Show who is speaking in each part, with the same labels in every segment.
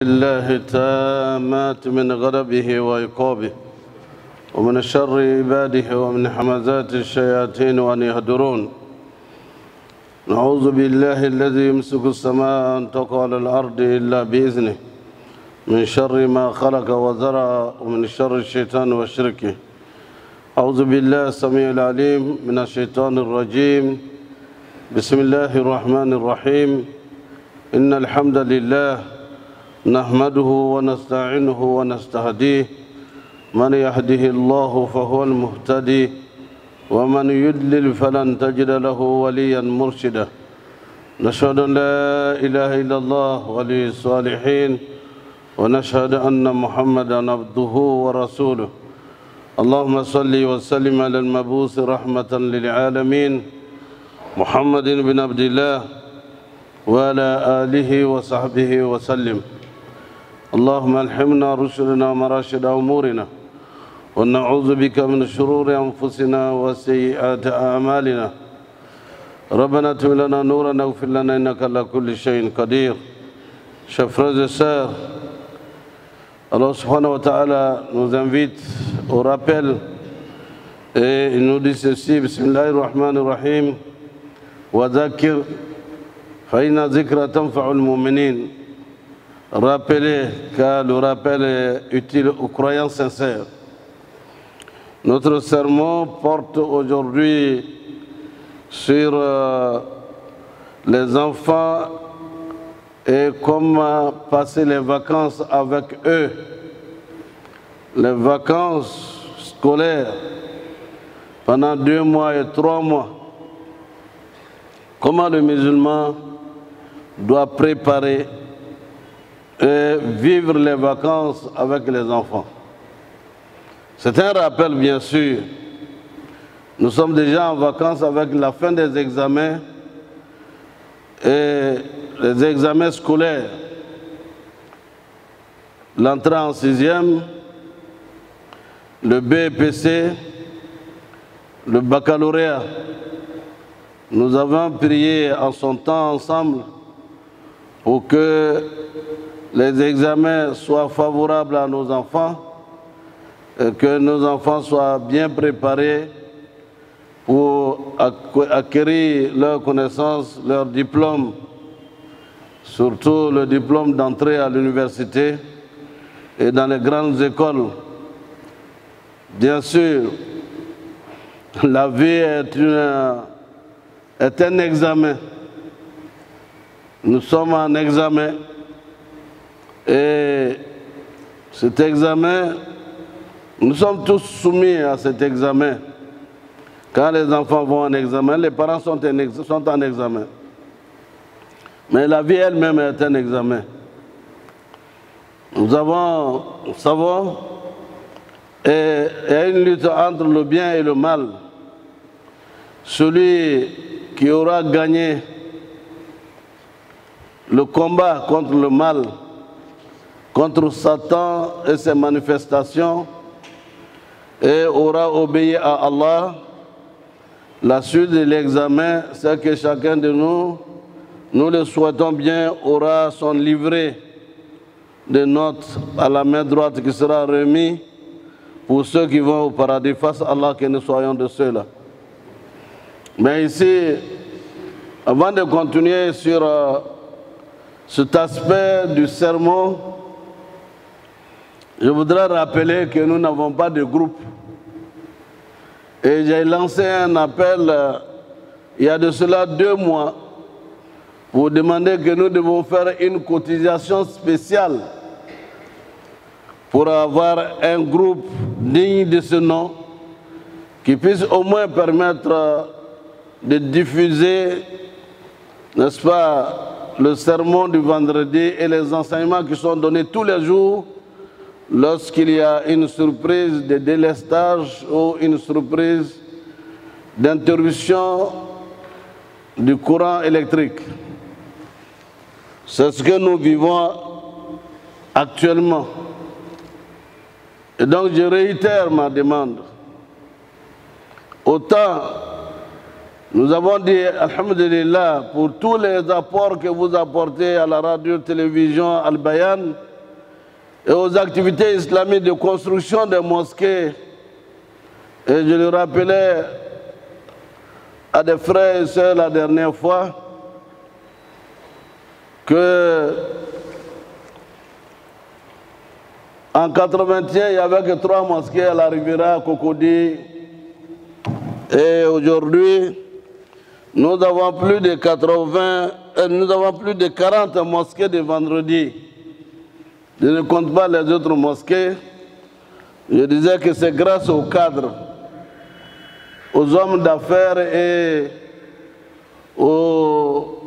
Speaker 1: الله التامات من غضبه وعقابه ومن شر عباده ومن حمزات الشياطين وأن يهدرون. نعوذ بالله الذي يمسك السماء أن تقع على الأرض إلا بإذنه من شر ما خلق وزرع ومن شر الشيطان وشركه. أعوذ بالله السميع العليم من الشيطان الرجيم. بسم الله الرحمن الرحيم. إن الحمد لله نحمده ونستعينه ونستهديه. من يهده الله فهو المهتدي ومن يضلل فلن تجد له وليا مرشدا. نشهد أن لا إله إلا الله ولي الصالحين ونشهد أن محمدا عبده ورسوله. اللهم صل وسلم على المبعوث رحمة للعالمين محمد بن عبد الله وعلى آله وصحبه وسلم. اللهم الحمنا رشدنا ومراشد أمورنا ونعوذ بك من شرور أنفسنا وسيئات أعمالنا. ربنا اتم لنا نورنا واغفر لنا إنك على كل شيء قدير. Chers frères et sœurs, Allah subhanahu wa ta'ala nous invite au rappel et il nous dit ceci: Bismillahirrahmanirrahim wa dhakir fa inna dhikra tanfa'ul mu'minin. Rappelez, car le rappel est utile aux croyants sincères. Notre sermon porte aujourd'hui sur les enfants et comment passer les vacances avec eux, les vacances scolaires pendant 2 mois et 3 mois. Comment le musulman doit préparer et vivre les vacances avec les enfants. C'est un rappel, bien sûr. Nous sommes déjà en vacances avec la fin des examens et les examens scolaires. L'entrée en 6e, le BEPC, le baccalauréat. Nous avons prié en son temps ensemble pour que les examens soient favorables à nos enfants et que nos enfants soient bien préparés pour acquérir leurs connaissances, leurs diplômes, surtout le diplôme d'entrée à l'université et dans les grandes écoles. Bien sûr, la vie est un examen. Nous sommes en examen. Et cet examen, nous sommes tous soumis à cet examen. Quand les enfants vont en examen, les parents sont en examen. Mais la vie elle-même est un examen. Nous savons, et il y a une lutte entre le bien et le mal. Celui qui aura gagné le combat contre le mal, contre Satan et ses manifestations, et aura obéi à Allah. La suite de l'examen, c'est que chacun de nous le souhaitons bien, aura son livret de notes à la main droite qui sera remis pour ceux qui vont au paradis. Face à Allah, que nous soyons de ceux-là. Mais ici, avant de continuer sur cet aspect du sermon, je voudrais rappeler que nous n'avons pas de groupe. Et j'ai lancé un appel il y a de cela 2 mois pour demander que nous devons faire une cotisation spéciale pour avoir un groupe digne de ce nom qui puisse au moins permettre de diffuser, n'est-ce pas, le sermon du vendredi et les enseignements qui sont donnés tous les jours lorsqu'il y a une surprise de délestage ou une surprise d'interruption du courant électrique. C'est ce que nous vivons actuellement. Et donc je réitère ma demande. Autant nous avons dit alhamdulillah pour tous les apports que vous apportez à la radio-télévision Al-Bayan, et aux activités islamiques de construction des mosquées. Et je le rappelais à des frères et sœurs la dernière fois que en 81, il n'y avait que 3 mosquées à la Riviera, à Cocody. Et aujourd'hui, nous avons plus de 40 mosquées de vendredi. Je ne compte pas les autres mosquées. Je disais que c'est grâce aux cadres, aux hommes d'affaires et aux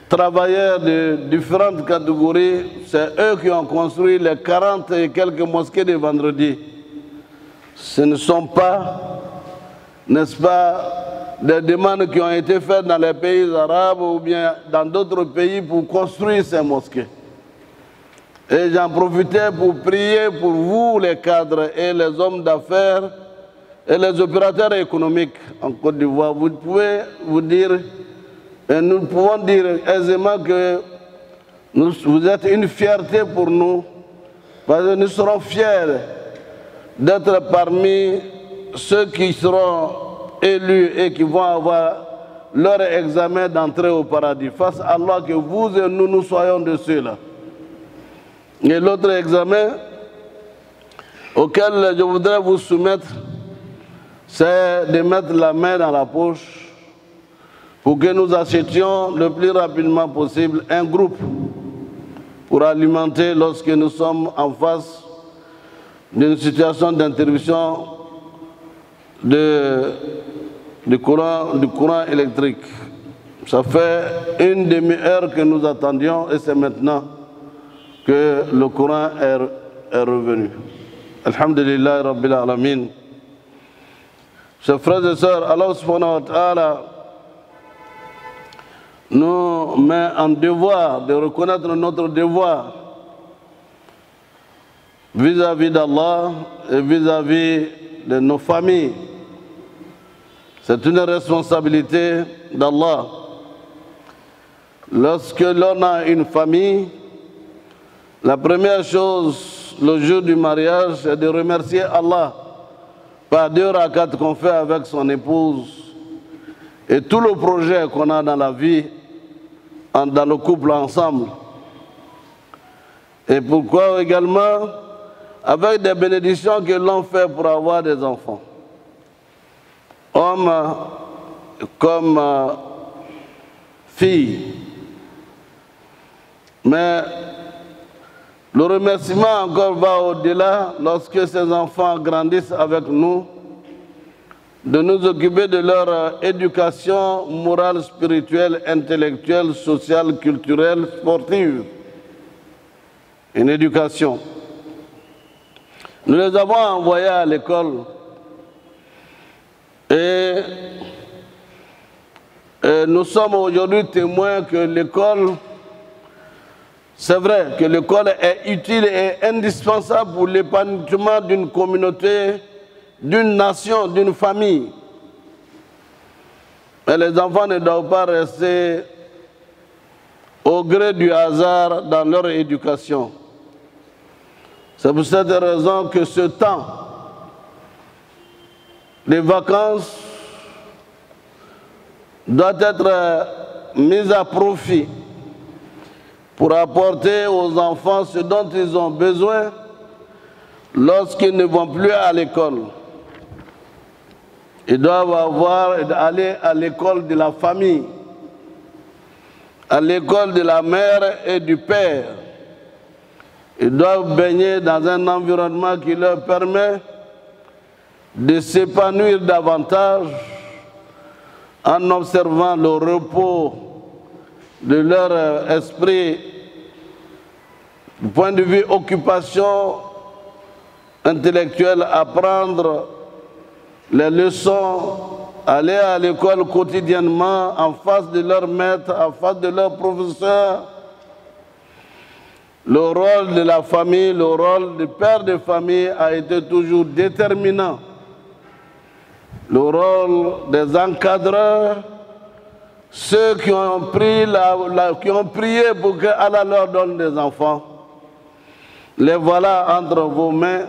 Speaker 1: travailleurs de différentes catégories. C'est eux qui ont construit les 40 et quelques mosquées de vendredi. Ce ne sont pas, n'est-ce pas, des demandes qui ont été faites dans les pays arabes ou bien dans d'autres pays pour construire ces mosquées. Et j'en profitais pour prier pour vous, les cadres et les hommes d'affaires et les opérateurs économiques en Côte d'Ivoire. Vous pouvez vous dire, et nous pouvons dire aisément que vous êtes une fierté pour nous, parce que nous serons fiers d'être parmi ceux qui seront élus et qui vont avoir leur examen d'entrée au paradis. Face à Allah, que vous et nous soyons de ceux-là. Et l'autre examen auquel je voudrais vous soumettre, c'est de mettre la main dans la poche pour que nous achetions le plus rapidement possible un groupe pour alimenter lorsque nous sommes en face d'une situation d'interruption du courant électrique. Ça fait une demi-heure que nous attendions et c'est maintenant que le courant est revenu. Alhamdulillah Rabbil Alamin. Chers frères et sœurs, Allah subhanahu wa ta'ala nous met en devoir de reconnaître notre devoir vis-à-vis d'Allah et vis-à-vis de nos familles. C'est une responsabilité d'Allah. Lorsque l'on a une famille, la première chose, le jour du mariage, c'est de remercier Allah par 2 rakats qu'on fait avec son épouse et tout le projet qu'on a dans la vie, dans le couple ensemble. Et pourquoi également avec des bénédictions que l'on fait pour avoir des enfants. Hommes comme filles. Mais le remerciement encore va au-delà lorsque ces enfants grandissent avec nous, de nous occuper de leur éducation morale, spirituelle, intellectuelle, sociale, culturelle, sportive. Une éducation. Nous les avons envoyés à l'école et nous sommes aujourd'hui témoins que l'école, c'est vrai que l'école est utile et indispensable pour l'épanouissement d'une communauté, d'une nation, d'une famille. Mais les enfants ne doivent pas rester au gré du hasard dans leur éducation. C'est pour cette raison que ce temps, les vacances, doit être mis à profit pour apporter aux enfants ce dont ils ont besoin lorsqu'ils ne vont plus à l'école. Ils doivent aller à l'école de la famille, à l'école de la mère et du père. Ils doivent baigner dans un environnement qui leur permet de s'épanouir davantage en observant le repos de leur esprit, du point de vue occupation intellectuelle, apprendre les leçons, aller à l'école quotidiennement en face de leur maître, en face de leur professeur. Le rôle de la famille, le rôle du père de famille a été toujours déterminant. Le rôle des encadreurs, ceux qui ont prié pour que Allah leur donne des enfants. Les voilà entre vos mains.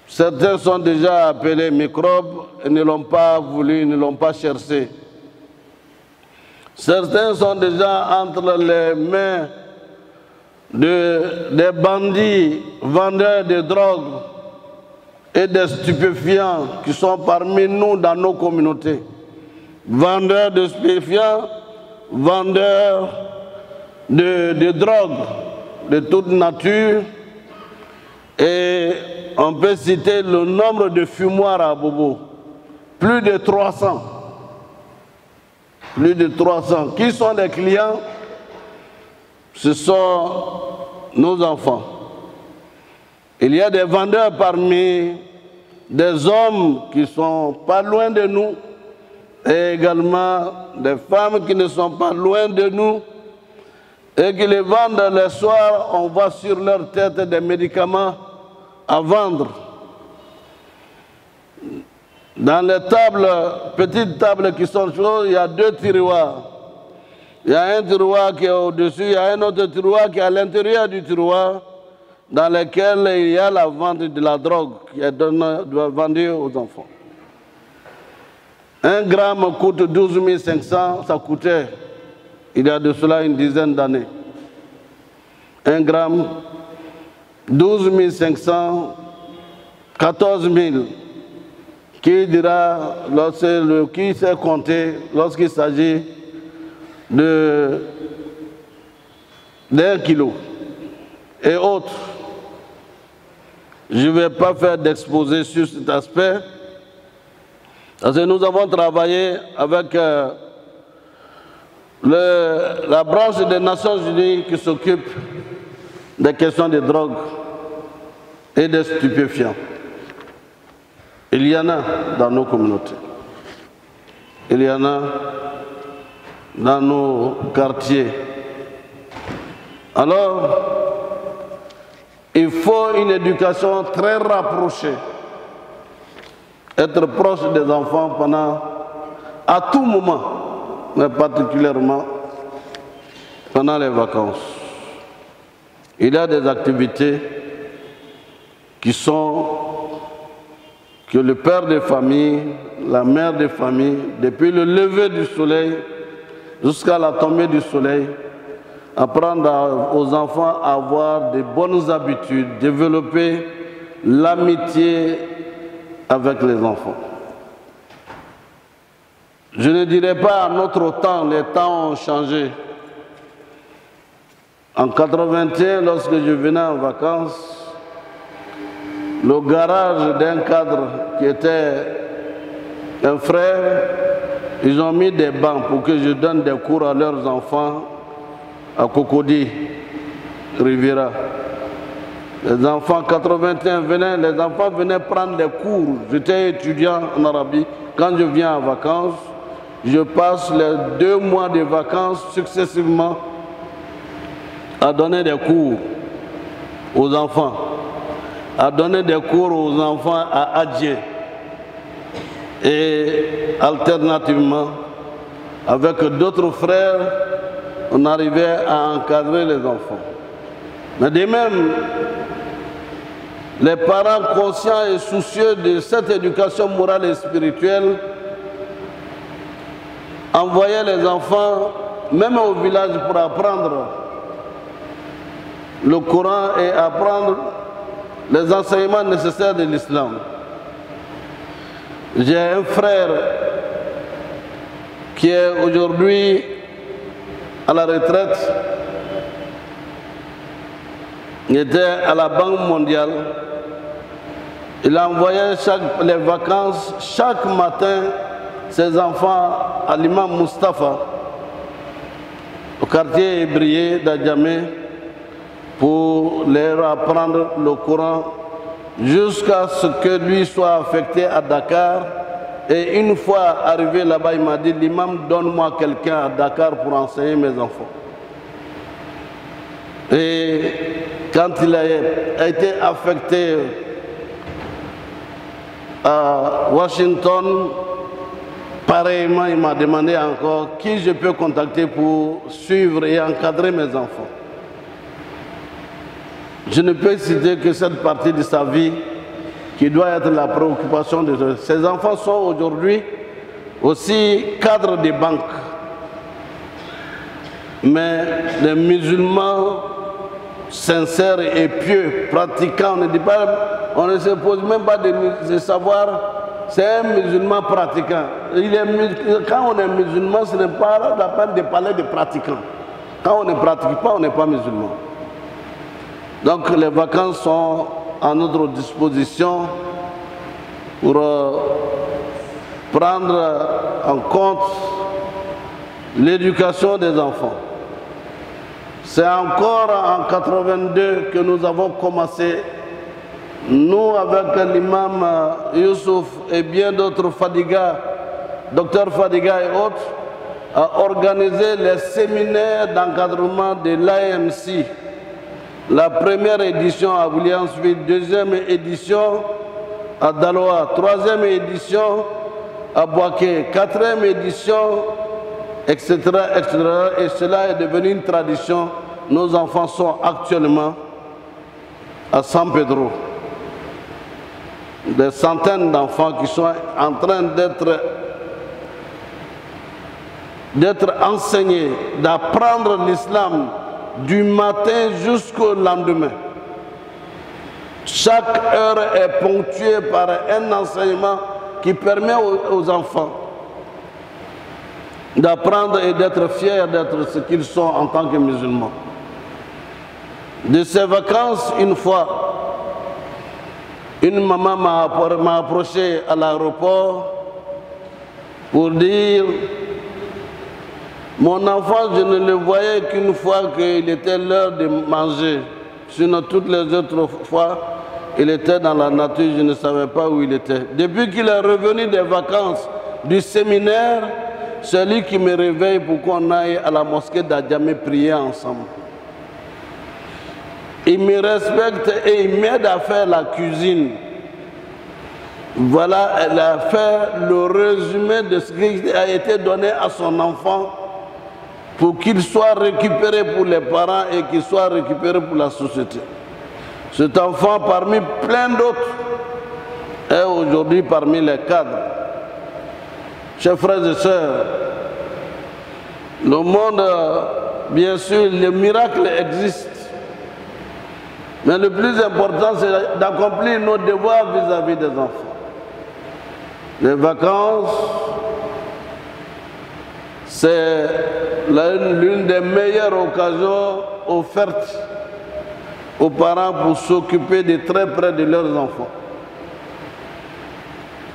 Speaker 1: Certains sont déjà appelés microbes et ne l'ont pas voulu, ne l'ont pas cherché. Certains sont déjà entre les mains des bandits, vendeurs de drogue et des stupéfiants qui sont parmi nous dans nos communautés. Vendeurs de stupéfiants, vendeurs de drogue de toute nature. Et on peut citer le nombre de fumoirs à Bobo. Plus de 300. Plus de 300. Qui sont les clients? Ce sont nos enfants. Il y a des vendeurs parmi des hommes qui ne sont pas loin de nous et également des femmes qui ne sont pas loin de nous et qui les vendent le soir. On voit sur leur tête des médicaments à vendre. Dans les tables, petites tables qui sont chaudes, il y a 2 tiroirs. Il y a un tiroir qui est au-dessus, il y a un autre tiroir qui est à l'intérieur du tiroir, dans lequel il y a la vente de la drogue qui est vendue aux enfants. 1 gramme coûte 12 500, ça coûtait il y a de cela une dizaine d'années. 1 gramme, 12 500, 14 000. Qui dira, qui sait compter lorsqu'il s'agit d'1 kilo et autres. Je ne vais pas faire d'exposé sur cet aspect, parce que nous avons travaillé avec la branche des Nations Unies qui s'occupe des questions de drogue et des stupéfiants. Il y en a dans nos communautés. Il y en a dans nos quartiers. Alors, il faut une éducation très rapprochée. Être proche des enfants à tout moment, mais particulièrement pendant les vacances. Il y a des activités que le père de famille, la mère de famille, depuis le lever du soleil jusqu'à la tombée du soleil, apprendre aux enfants à avoir de bonnes habitudes, développer l'amitié avec les enfants. Je ne dirais pas à notre temps, les temps ont changé. En 81, lorsque je venais en vacances, le garage d'un cadre qui était un frère, ils ont mis des bancs pour que je donne des cours à leurs enfants à Cocody, Riviera. Les enfants, 81 venaient, les enfants venaient prendre des cours. J'étais étudiant en Arabie. Quand je viens en vacances, je passe les 2 mois de vacances successivement à donner des cours aux enfants, à donner des cours aux enfants à Adjien. Et alternativement, avec d'autres frères, on arrivait à encadrer les enfants. Mais de même, les parents conscients et soucieux de cette éducation morale et spirituelle envoyaient les enfants, même au village, pour apprendre le Coran et apprendre les enseignements nécessaires de l'islam. J'ai un frère qui est aujourd'hui à la retraite. Il était à la Banque mondiale. Il envoyait les vacances chaque matin ses enfants à l'imam Mustafa au quartier Ébrié d'Adjamé pour leur apprendre le Coran jusqu'à ce que lui soit affecté à Dakar. Et une fois arrivé là-bas, il m'a dit, l'imam, donne-moi quelqu'un à Dakar pour enseigner mes enfants. Et quand il a été affecté à Washington, pareillement, il m'a demandé encore qui je peux contacter pour suivre et encadrer mes enfants. je ne peux citer que cette partie de sa vie qui doit être la préoccupation de tous. Ces enfants sont aujourd'hui aussi cadres des banques. Mais les musulmans sincères et pieux, pratiquants, on ne dit pas, on ne se pose même pas de savoir, c'est un musulman pratiquant. Quand on est musulman, ce n'est pas la peine de parler de pratiquants. Quand on ne pratique pas, on n'est pas musulman. Donc les vacances sont à notre disposition pour prendre en compte l'éducation des enfants. C'est encore en 82 que nous avons commencé, nous avec l'imam Youssouf et bien d'autres Fadiga, docteur Fadiga et autres, à organiser les séminaires d'encadrement de l'AMC. La première édition à Williamsville, deuxième édition à Daloa, troisième édition à Boaké, quatrième édition, etc., etc. Et cela est devenu une tradition. Nos enfants sont actuellement à San Pedro. Des centaines d'enfants qui sont en train d'être enseignés, d'apprendre l'islam du matin jusqu'au lendemain. Chaque heure est ponctuée par un enseignement qui permet aux enfants d'apprendre et d'être fiers d'être ce qu'ils sont en tant que musulmans. De ces vacances, une fois, une maman m'a approché à l'aéroport pour dire: mon enfant, je ne le voyais qu'une fois qu'il était l'heure de manger. Sinon, toutes les autres fois, il était dans la nature, je ne savais pas où il était. Depuis qu'il est revenu des vacances du séminaire, c'est lui qui me réveille pour qu'on aille à la mosquée d'Adjamé prier ensemble. Il me respecte et il m'aide à faire la cuisine. Voilà, elle a fait le résumé de ce qui a été donné à son enfant pour qu'il soit récupéré pour les parents et qu'il soit récupéré pour la société. Cet enfant, parmi plein d'autres, est aujourd'hui parmi les cadres. Chers frères et sœurs, le monde, bien sûr, les miracles existent. Mais le plus important, c'est d'accomplir nos devoirs vis-à-vis des enfants. Les vacances, c'est l'une des meilleures occasions offertes aux parents pour s'occuper de très près de leurs enfants.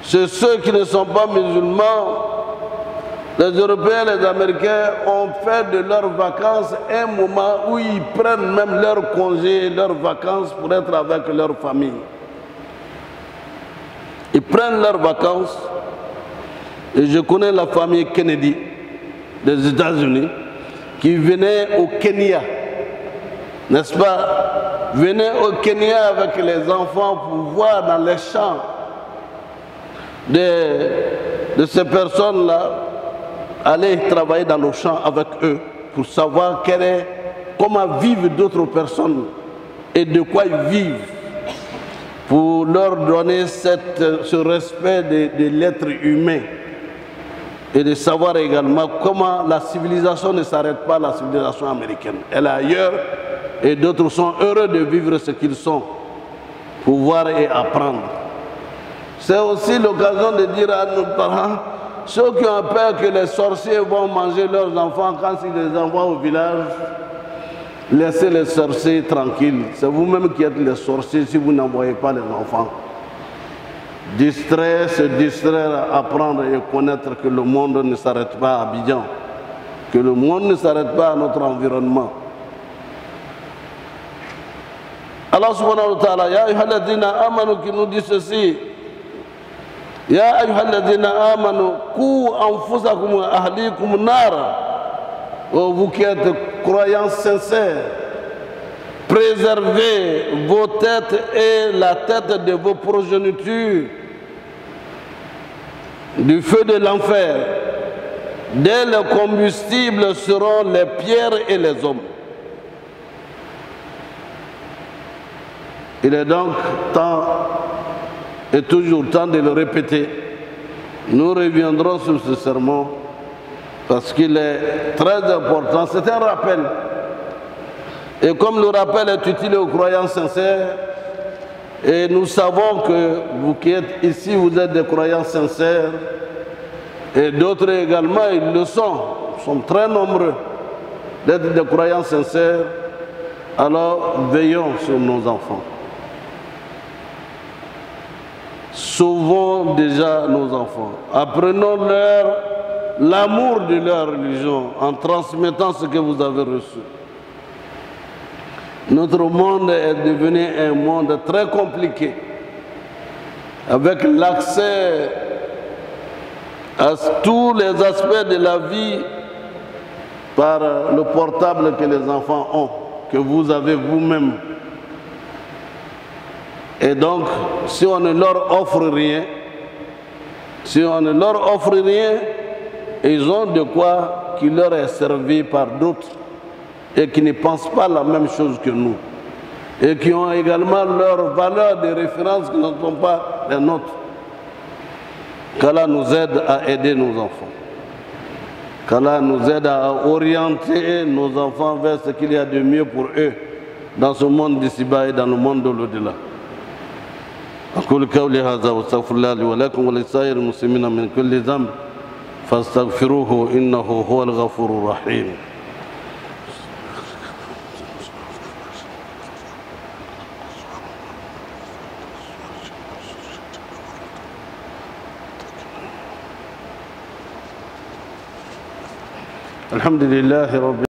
Speaker 1: C'est ceux qui ne sont pas musulmans, les Européens, les Américains ont fait de leurs vacances un moment où ils prennent même leurs congés, leurs vacances pour être avec leur famille. Ils prennent leurs vacances, et je connais la famille Kennedy des États-Unis qui venait au Kenya, n'est-ce pas? Venait au Kenya avec les enfants pour voir dans les champs de ces personnes-là, aller travailler dans nos champs avec eux pour savoir comment vivent d'autres personnes et de quoi ils vivent, pour leur donner ce respect de l'être humain et de savoir également comment la civilisation ne s'arrête pas, la civilisation américaine. Elle est ailleurs et d'autres sont heureux de vivre ce qu'ils sont, pour voir et apprendre. C'est aussi l'occasion de dire à nos parents, ceux qui ont peur que les sorciers vont manger leurs enfants quand ils les envoient au village, laissez les sorciers tranquilles. C'est vous-même qui êtes les sorciers si vous n'envoyez pas les enfants. Se distraire, apprendre et connaître que le monde ne s'arrête pas à Abidjan, que le monde ne s'arrête pas à notre environnement. Allah subhanahu wa ta'ala, ya ayyuhalladhina amanu, qui nous dit ceci: Ya ayyuhalladhina amanu, qu anfusakum wa ahlikum nara. Oh, vous qui êtes croyants sincères, préservez vos têtes et la tête de vos progénitures du feu de l'enfer. Dès le combustible seront les pierres et les hommes. Il est donc temps et toujours temps de le répéter. Nous reviendrons sur ce sermon parce qu'il est très important. C'est un rappel. Et comme le rappel est utile aux croyants sincères, et nous savons que vous qui êtes ici, vous êtes des croyants sincères, et d'autres également, ils le sont. Nous sommes très nombreux d'être des croyants sincères. Alors veillons sur nos enfants. Sauvons déjà nos enfants. Apprenons-leur l'amour de leur religion en transmettant ce que vous avez reçu. Notre monde est devenu un monde très compliqué, avec l'accès à tous les aspects de la vie par le portable que les enfants ont, que vous avez vous-même. Et donc, si on ne leur offre rien, ils ont de quoi qui leur est servi par d'autres et qui ne pensent pas la même chose que nous et qui ont également leurs valeurs de référence qui ne sont pas les nôtres. Qu'Allah nous aide à aider nos enfants. Qu'Allah nous aide à orienter nos enfants vers ce qu'il y a de mieux pour eux dans ce monde d'ici-bas et dans le monde de l'au-delà. أقول قولي هذا واستغفر الله لي ولكم ولسائر المسلمين من كل ذنب فاستغفروه إنه هو الغفور الرحيم. الحمد لله رب